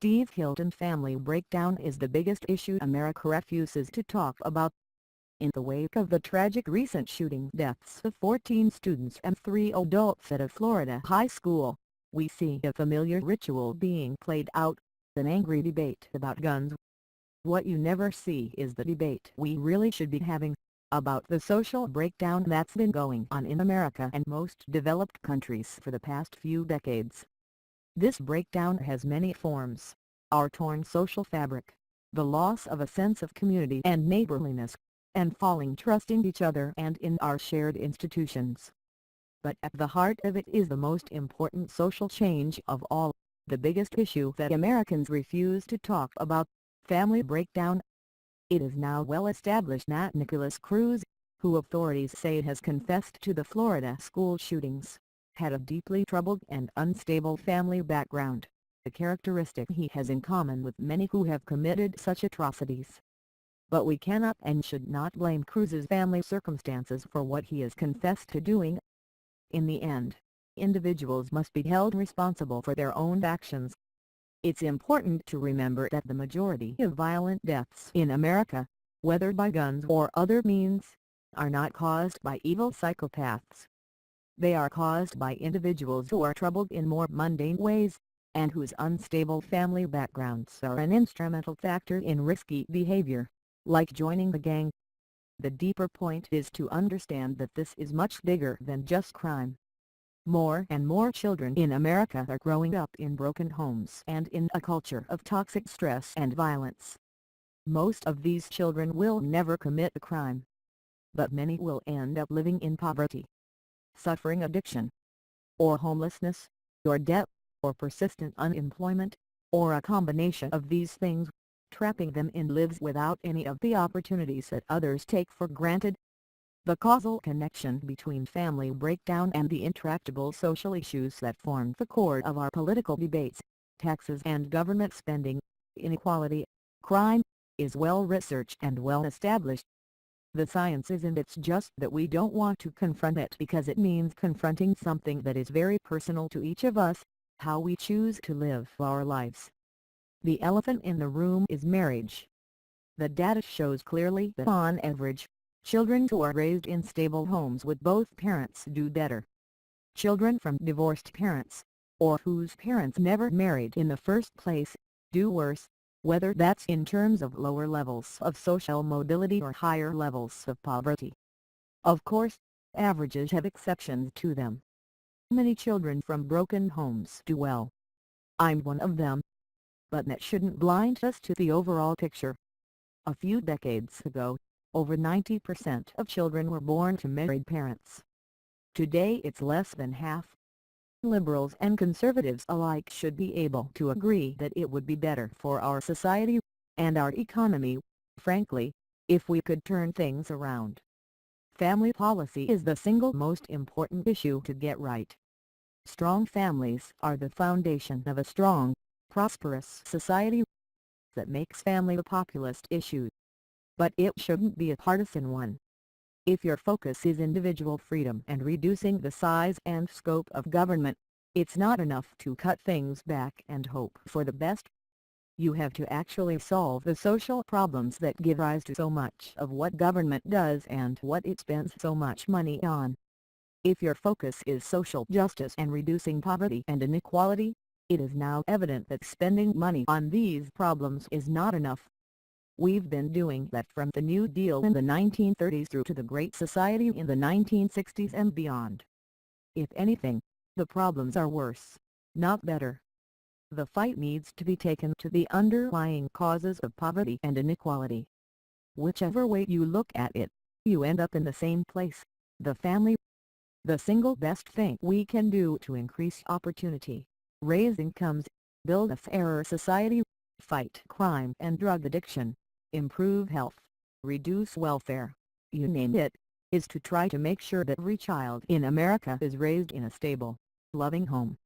Steve Hilton family breakdown is the biggest issue America refuses to talk about. In the wake of the tragic recent shooting deaths of 14 students and 3 adults at a Florida high school, we see a familiar ritual being played out, an angry debate about guns. What you never see is the debate we really should be having, about the social breakdown that's been going on in America and most developed countries for the past few decades. This breakdown has many forms: our torn social fabric, the loss of a sense of community and neighborliness, and falling trust in each other and in our shared institutions. But at the heart of it is the most important social change of all, the biggest issue that Americans refuse to talk about: family breakdown. It is now well established that Nicholas Cruz, who authorities say has confessed to the Florida school shootings, had a deeply troubled and unstable family background, a characteristic he has in common with many who have committed such atrocities. But we cannot and should not blame Cruz's family circumstances for what he has confessed to doing. In the end, individuals must be held responsible for their own actions. It's important to remember that the majority of violent deaths in America, whether by guns or other means, are not caused by evil psychopaths. They are caused by individuals who are troubled in more mundane ways, and whose unstable family backgrounds are an instrumental factor in risky behavior, like joining the gang. The deeper point is to understand that this is much bigger than just crime. More and more children in America are growing up in broken homes and in a culture of toxic stress and violence. Most of these children will never commit a crime, but many will end up living in poverty, suffering addiction, or homelessness, or debt, or persistent unemployment, or a combination of these things, trapping them in lives without any of the opportunities that others take for granted. The causal connection between family breakdown and the intractable social issues that form the core of our political debates, taxes and government spending, inequality, crime, is well researched and well established. The science isn't, it's just that we don't want to confront it because it means confronting something that is very personal to each of us: how we choose to live our lives. The elephant in the room is marriage. The data shows clearly that on average, children who are raised in stable homes with both parents do better. Children from divorced parents, or whose parents never married in the first place, do worse, whether that's in terms of lower levels of social mobility or higher levels of poverty. Of course, averages have exceptions to them. Many children from broken homes do well. I'm one of them. But that shouldn't blind us to the overall picture. A few decades ago, over 90% of children were born to married parents. Today it's less than half. Liberals and conservatives alike should be able to agree that it would be better for our society, and our economy, frankly, if we could turn things around. Family policy is the single most important issue to get right. Strong families are the foundation of a strong, prosperous society. That makes family a populist issue. But it shouldn't be a partisan one. If your focus is individual freedom and reducing the size and scope of government, it's not enough to cut things back and hope for the best. You have to actually solve the social problems that give rise to so much of what government does and what it spends so much money on. If your focus is social justice and reducing poverty and inequality, it is now evident that spending money on these problems is not enough. We've been doing that from the New Deal in the 1930s through to the Great Society in the 1960s and beyond. If anything, the problems are worse, not better. The fight needs to be taken to the underlying causes of poverty and inequality. Whichever way you look at it, you end up in the same place: the family. The single best thing we can do to increase opportunity, raise incomes, build a fairer society, fight crime and drug addiction, improve health, reduce welfare, you name it, is to try to make sure that every child in America is raised in a stable, loving home.